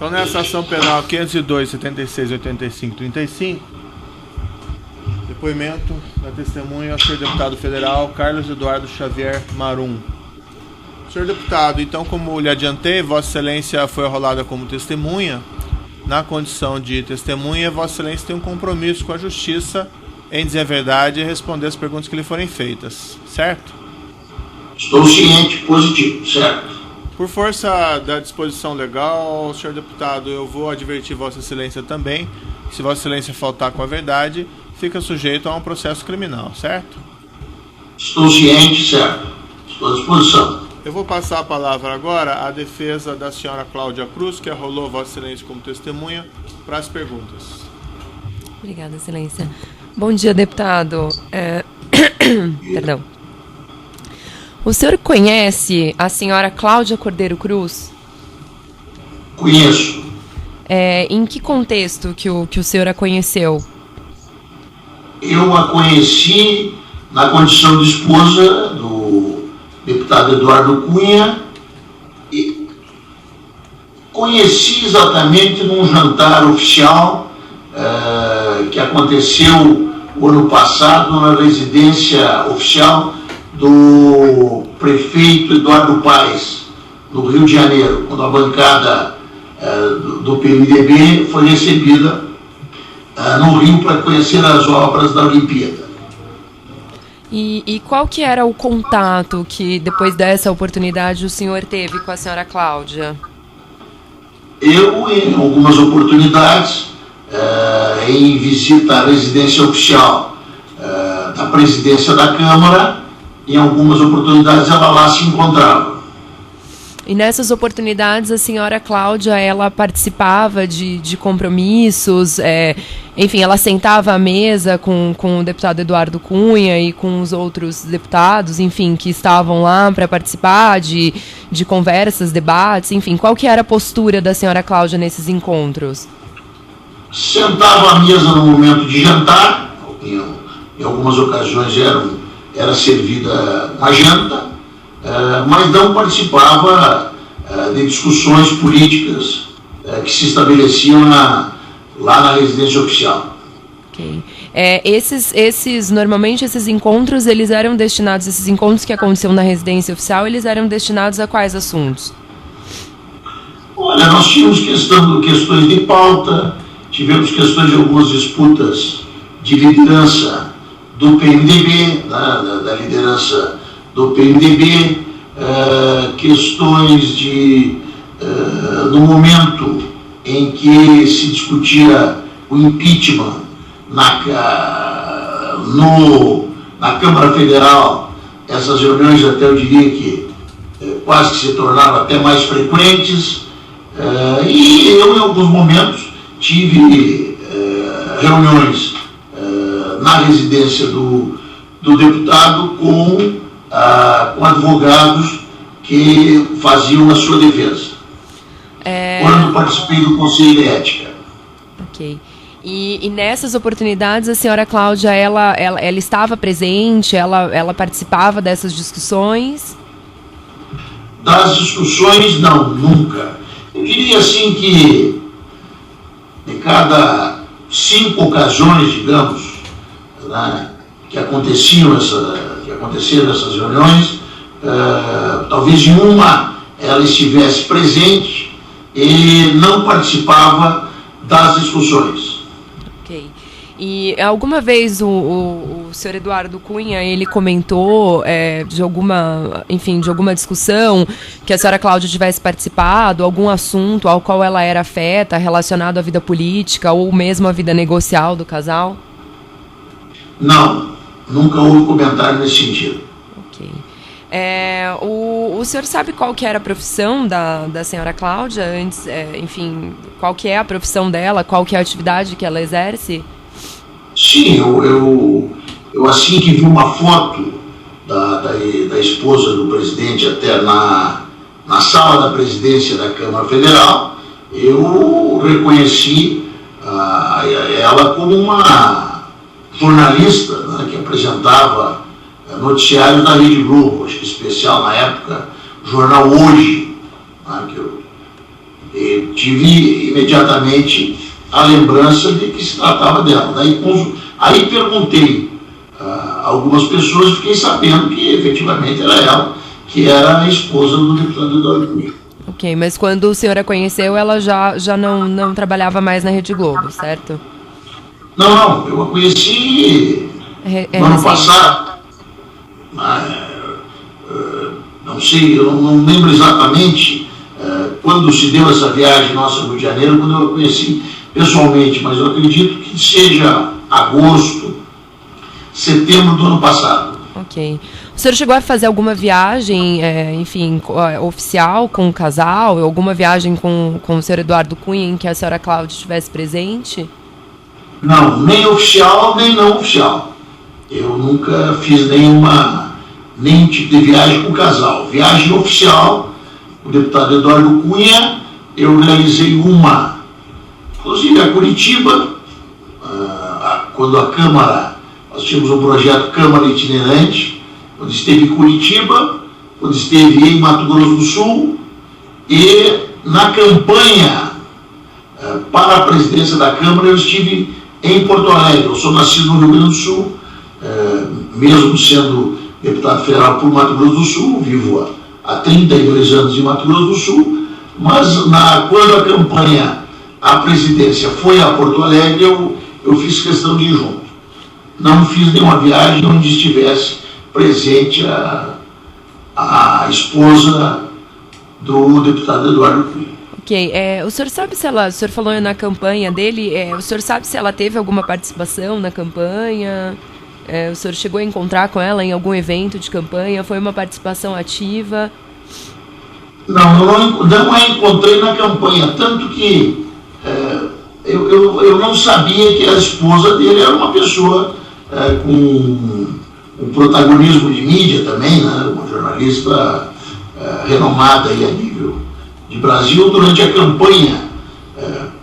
Então, nessa ação penal 502, 76, 85, 35, depoimento da testemunha ao senhor deputado federal Carlos Eduardo Xavier Marum. Senhor deputado, então, como lhe adiantei, Vossa Excelência foi arrolada como testemunha. Na condição de testemunha, Vossa Excelência tem um compromisso com a Justiça em dizer a verdade e responder as perguntas que lhe forem feitas, certo? Estou ciente, positivo, certo. Por força da disposição legal, senhor deputado, eu vou advertir Vossa Excelência também. Se Vossa Excelência faltar com a verdade, fica sujeito a um processo criminal, certo? Estou ciente, certo. Estou à disposição. Eu vou passar a palavra agora à defesa da senhora Cláudia Cruz, que arrolou Vossa Excelência como testemunha, para as perguntas. Obrigada, Excelência. Bom dia, deputado. Perdão. O senhor conhece a senhora Cláudia Cordeiro Cruz? Conheço. Em que contexto que o senhor a conheceu? Eu a conheci na condição de esposa do deputado Eduardo Cunha e conheci exatamente num jantar oficial que aconteceu o ano passado na residência oficial do prefeito Eduardo Paes, no Rio de Janeiro, quando a bancada do PMDB foi recebida no Rio para conhecer as obras da Olimpíada. E qual que era o contato que, depois dessa oportunidade, o senhor teve com a senhora Cláudia? Eu, em algumas oportunidades, em visita à residência oficial da presidência da Câmara, em algumas oportunidades ela lá se encontrava. E nessas oportunidades a senhora Cláudia, ela participava de compromissos, enfim, ela sentava à mesa com o deputado Eduardo Cunha e com os outros deputados, enfim, que estavam lá para participar de conversas, debates, enfim, qual que era a postura da senhora Cláudia nesses encontros? Sentava à mesa no momento de jantar, em algumas ocasiões era servida uma janta, mas não participava de discussões políticas que se estabeleciam lá na residência oficial. Ok. Normalmente esses encontros, eles eram destinados, esses encontros que aconteceram na residência oficial, eles eram destinados a quais assuntos? Olha, nós tínhamos questões de pauta, tivemos questões de algumas disputas de liderança do PMDB, da liderança do PMDB, questões no momento em que se discutia o impeachment na Câmara Federal, essas reuniões até eu diria que quase que se tornaram até mais frequentes, e eu em alguns momentos tive reuniões na residência do deputado com advogados que faziam a sua defesa. Quando participei do Conselho de Ética. Ok. E nessas oportunidades a senhora Cláudia, ela estava presente, ela participava dessas discussões? Das discussões, não, nunca. Eu diria assim que de cada 5 ocasiões, digamos, que aconteceram essas reuniões, talvez em uma ela estivesse presente e não participava das discussões. Ok. E alguma vez o senhor Eduardo Cunha, ele comentou de alguma discussão que a senhora Cláudia tivesse participado, algum assunto ao qual ela era afeta, relacionado à vida política ou mesmo à vida negocial do casal? Não, nunca houve comentário nesse sentido. Ok. O senhor sabe qual que era a profissão da senhora Cláudia? Antes, enfim, qual que é a profissão dela? Qual que é a atividade que ela exerce? Sim, eu assim que vi uma foto da esposa do presidente até na sala da presidência da Câmara Federal, eu reconheci ela como uma jornalista, né, que apresentava noticiários da Rede Globo, acho que especial na época, o jornal Hoje, né, E tive imediatamente a lembrança de que se tratava dela. Aí perguntei a algumas pessoas e fiquei sabendo que efetivamente era ela, que era a esposa do deputado Eduardo Cunha. Ok, mas quando o senhor a conheceu, ela já não trabalhava mais na Rede Globo, certo? Não, eu a conheci no ano passado. Não sei, eu não lembro exatamente quando se deu essa viagem nossa no Rio de Janeiro, quando eu a conheci pessoalmente, mas eu acredito que seja agosto, setembro do ano passado. Ok. O senhor chegou a fazer alguma viagem, oficial com o casal? Alguma viagem com o senhor Eduardo Cunha em que a senhora Cláudia estivesse presente? Não, nem oficial, nem não oficial. Eu nunca fiz nenhum tipo de viagem com o casal. Viagem oficial, o deputado Eduardo Cunha, eu realizei uma, inclusive a Curitiba, quando a Câmara, nós tínhamos um projeto Câmara Itinerante, quando esteve em Curitiba, quando esteve em Mato Grosso do Sul, e na campanha para a presidência da Câmara eu estive em Porto Alegre. Eu sou nascido no Rio Grande do Sul, mesmo sendo deputado federal por Mato Grosso do Sul, vivo há 32 anos em Mato Grosso do Sul, mas quando a campanha à presidência foi a Porto Alegre, eu fiz questão de ir junto. Não fiz nenhuma viagem onde estivesse presente a esposa do deputado Eduardo Cunha. Ok, o senhor sabe se ela, o senhor falou na campanha dele, o senhor sabe se ela teve alguma participação na campanha? O senhor chegou a encontrar com ela em algum evento de campanha? Foi uma participação ativa? Não, eu não a encontrei na campanha, tanto que eu não sabia que a esposa dele era uma pessoa com um protagonismo de mídia também, né? Uma jornalista renomada aí a nível de Brasil. Durante a campanha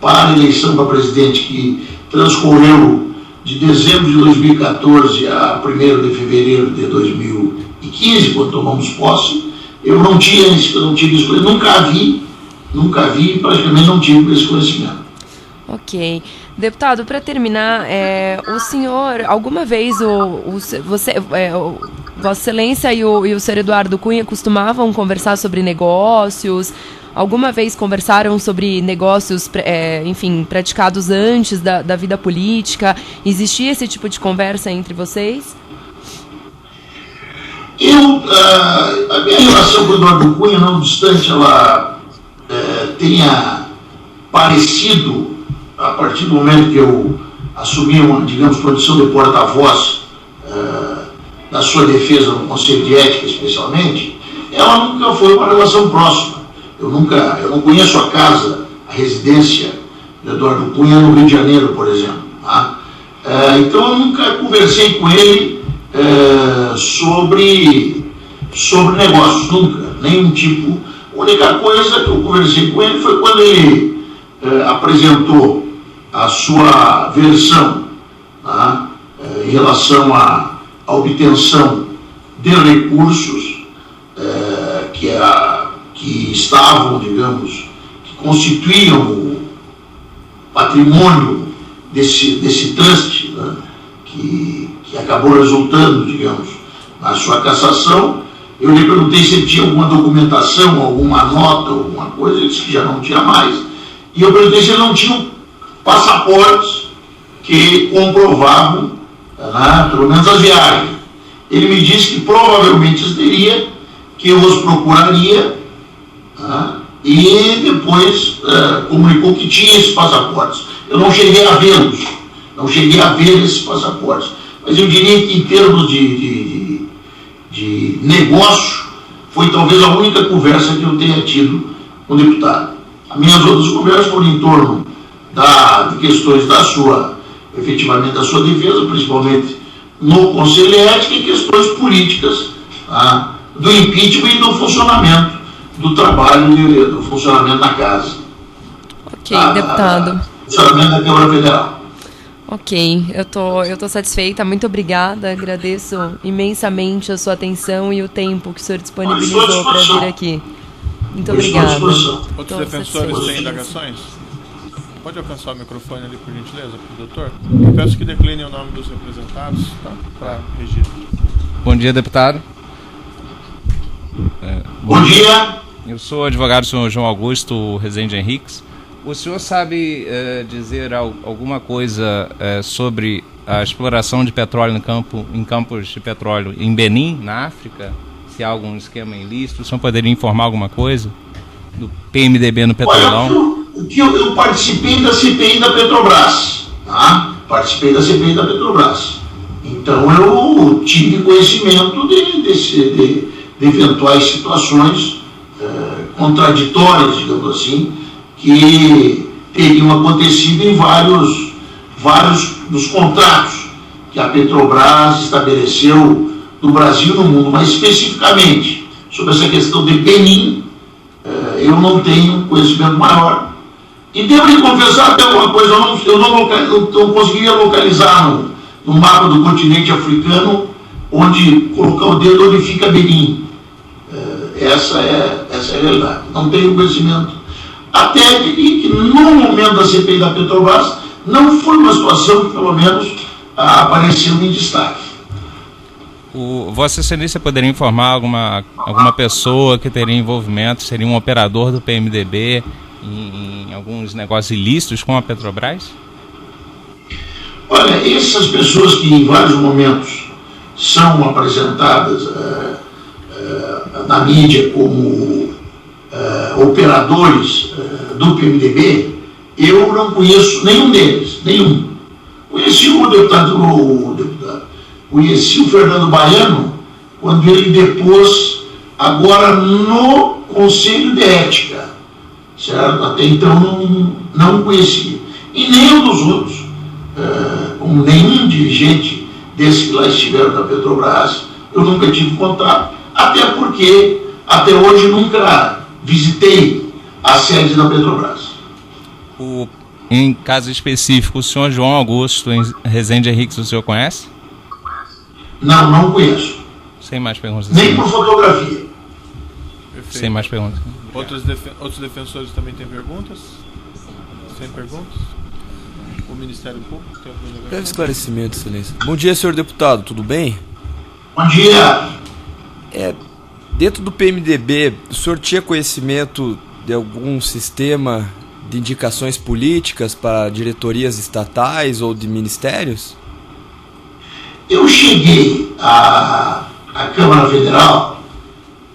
para a eleição para presidente, que transcorreu de dezembro de 2014 a 1º de fevereiro de 2015, quando tomamos posse, eu não tive isso, nunca vi e praticamente não tive esse conhecimento. Ok. Deputado, para terminar, o senhor, alguma vez, Vossa Excelência e o senhor Eduardo Cunha costumavam conversar sobre negócios? Alguma vez conversaram sobre negócios, praticados antes da vida política? Existia esse tipo de conversa entre vocês? A minha relação com o Eduardo Cunha, não obstante ela tenha parecido, a partir do momento que eu assumi uma, condição de porta-voz da sua defesa no Conselho de Ética, especialmente, ela nunca foi uma relação próxima. Eu não conheço a casa, a residência de Eduardo Cunha no Rio de Janeiro, por exemplo. Tá? Então eu nunca conversei com ele sobre negócios, nunca, nenhum tipo. A única coisa que eu conversei com ele foi quando ele apresentou a sua versão, tá? Em relação à obtenção de recursos que estavam, que constituíam o patrimônio desse trust, né? que acabou resultando, na sua cassação. Eu lhe perguntei se ele tinha alguma documentação, alguma nota, alguma coisa. Ele disse que já não tinha mais. E eu perguntei se ele não tinha passaportes que comprovavam, pelo menos as viagens. Ele me disse que provavelmente os teria, que eu os procuraria, e depois comunicou que tinha esses passaportes. Eu não cheguei a vê-los, não cheguei a ver esses passaportes. Mas eu diria que em termos de negócio, foi talvez a única conversa que eu tenha tido com o deputado. As minhas outras conversas foram em torno de questões efetivamente da sua defesa, principalmente no Conselho de Ética, e questões políticas, do impeachment e do funcionamento do trabalho, do funcionamento da casa. Ok, deputado. Funcionamento da Câmara Federal. Ok, eu tô satisfeita, muito obrigada, agradeço imensamente a sua atenção e o tempo que o senhor disponibilizou para vir aqui. Muito Eu estou à obrigada. disposição. Outros Tô defensores satisfeita. têm indagações? Pode alcançar o microfone ali, por gentileza, para o doutor? Eu peço que declinem o nome dos representados, tá? Para registro. Bom dia, deputado. Bom dia. Eu sou o advogado senhor João Augusto Rezende Henriques. O senhor sabe dizer alguma coisa sobre a exploração de petróleo em campos de petróleo em Benin, na África? Se há algum esquema ilícito, o senhor poderia informar alguma coisa do PMDB no Petrolão? Eu participei da CPI da Petrobras, tá? Participei da CPI da Petrobras. Então eu tive conhecimento de eventuais situações contraditórias, digamos assim, que teriam acontecido em vários dos contratos que a Petrobras estabeleceu no Brasil e no mundo, mas especificamente sobre essa questão de Benin, eu não tenho conhecimento maior. E devo lhe confessar até uma coisa, eu não conseguiria localizar no mapa do continente africano onde colocar o dedo onde fica Benin. Essa é a realidade. Não tenho conhecimento. Até que no momento da CPI da Petrobras não foi uma situação que pelo menos apareceu em destaque. Vossa Excelência poderia informar alguma pessoa que teria envolvimento, seria um operador do PMDB em alguns negócios ilícitos com a Petrobras? Olha, essas pessoas que em vários momentos são apresentadas na mídia como operadores do PMDB, eu não conheço nenhum deles, nenhum. Conheci conheci o Fernando Baiano quando ele depôs agora no Conselho de Ética, certo? Até então não conhecia. E nenhum dos outros, como nenhum dirigente desses que lá estiveram da Petrobras, eu nunca tive contato, até porque até hoje nunca visitei a sede da Petrobras. Em caso específico, o senhor João Augusto Rezende Henriques, o senhor conhece? Não conheço. Sem mais perguntas. Nem por fotografia. Perfeito. Sem mais perguntas. Outros defensores também têm perguntas? Sem perguntas? O Ministério Público tem alguma indagação? Breve esclarecimento, Excelência. Bom dia, senhor deputado, tudo bem? Bom dia. Dentro do PMDB, o senhor tinha conhecimento de algum sistema de indicações políticas para diretorias estatais ou de ministérios? Eu cheguei à Câmara Federal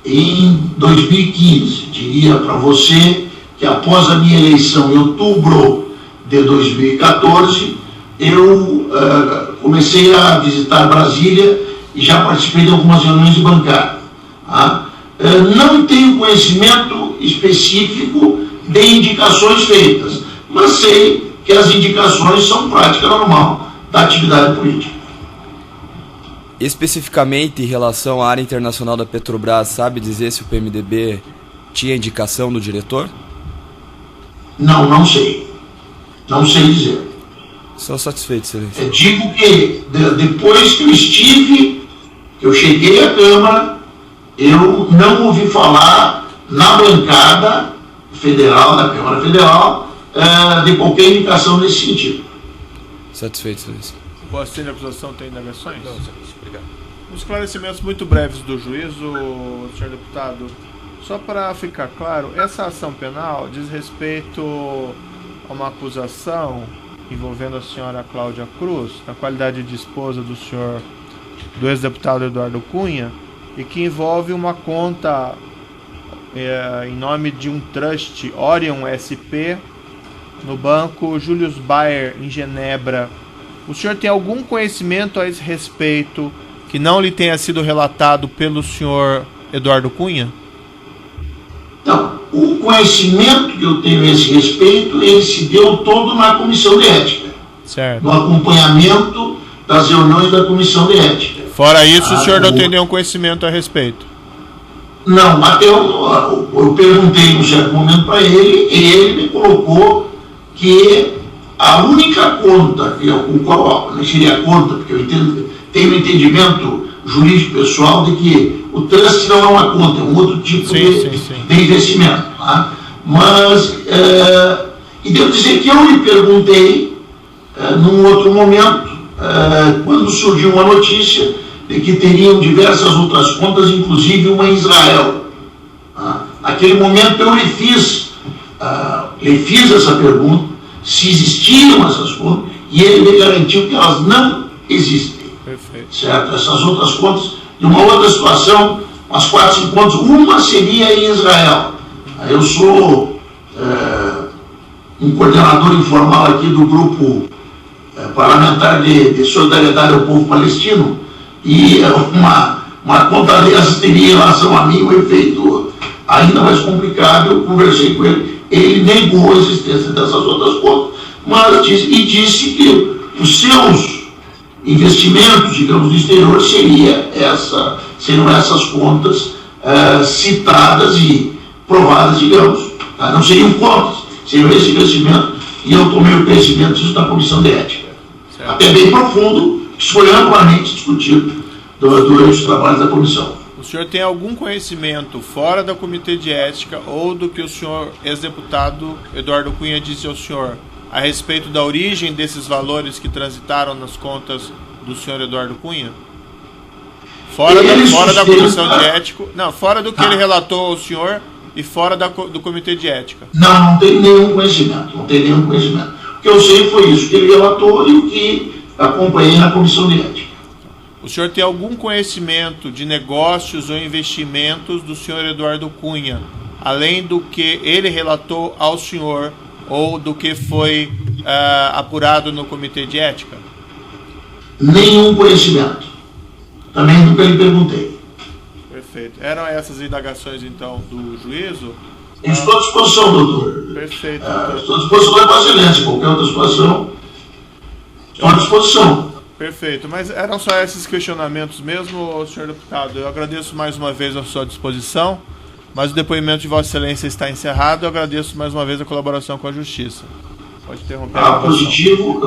em 2015. Diria para você que após a minha eleição em outubro de 2014, eu comecei a visitar Brasília e já participei de algumas reuniões de bancada. Tá? Não tenho conhecimento específico de indicações feitas, mas sei que as indicações são prática normal da atividade política. Especificamente em relação à área internacional da Petrobras, sabe dizer se o PMDB tinha indicação do diretor? Não sei. Não sei dizer. Sou satisfeito, Excelência. Digo que depois que eu cheguei à Câmara, eu não ouvi falar na bancada federal, da Câmara Federal, de qualquer indicação nesse sentido. Satisfeito, Excelência. O assistente de acusação tem indagações? Não, Excelência. Obrigado. Os esclarecimentos muito breves do juízo, senhor deputado. Só para ficar claro, essa ação penal diz respeito a uma acusação envolvendo a senhora Cláudia Cruz, na qualidade de esposa do ex-deputado Eduardo Cunha, e que envolve uma conta em nome de um trust, Orion SP, no banco Julius Baer, em Genebra. O senhor tem algum conhecimento a esse respeito que não lhe tenha sido relatado pelo senhor Eduardo Cunha? Então, o conhecimento que eu tenho a esse respeito, ele se deu todo na Comissão de Ética. Certo. No acompanhamento das reuniões da Comissão de Ética. Fora isso, o senhor não tem nenhum conhecimento a respeito? Não, até eu perguntei em um certo momento para ele, e ele me colocou que a única conta, com qual não seria a conta, porque eu tenho um entendimento jurídico pessoal de que o trust não é uma conta, é um outro tipo de investimento. Tá? Mas, e devo dizer que eu lhe perguntei, num outro momento, quando surgiu uma notícia de que teriam diversas outras contas, inclusive uma em Israel. Tá? Naquele momento eu lhe fiz essa pergunta, se existiam essas contas, e ele me garantiu que elas não existem. Perfeito. Certo? Essas outras contas, de uma outra situação, umas 4, 5 contas, uma seria em Israel. Eu sou um coordenador informal aqui do grupo parlamentar de solidariedade ao povo palestino, e uma conta dessas teria em relação a mim um efeito ainda mais complicado. Eu conversei com ele negou a existência dessas outras contas, mas disse que os seus investimentos, digamos, no exterior seriam essas contas citadas e provadas, digamos, tá? Não seriam contas, seriam esse investimento, e eu tomei o conhecimento disso na comissão de ética. Certo. Até bem profundo, isso foi amplamente discutido durante os trabalhos da comissão. O senhor tem algum conhecimento fora do comitê de ética ou do que o senhor, ex-deputado Eduardo Cunha, disse ao senhor a respeito da origem desses valores que transitaram nas contas do senhor Eduardo Cunha? Fora da comissão de ética, não, fora do que ele relatou ao senhor e fora do comitê de ética. Não tenho nenhum conhecimento, O que eu sei foi isso que ele relatou e o que acompanhei na comissão de ética. O senhor tem algum conhecimento de negócios ou investimentos do senhor Eduardo Cunha, além do que ele relatou ao senhor ou do que foi apurado no comitê de ética? Nenhum conhecimento. Também do que eu lhe perguntei. Perfeito. Eram essas indagações, então, do juízo? Estou à disposição, doutor. Perfeito. Estou à disposição da Vossa Excelência. Qualquer outra situação, estou à disposição. Perfeito. Mas eram só esses questionamentos mesmo, senhor deputado? Eu agradeço mais uma vez a sua disposição, mas o depoimento de Vossa Excelência está encerrado. Eu agradeço mais uma vez a colaboração com a Justiça. Pode interromper a gravação. Positivo.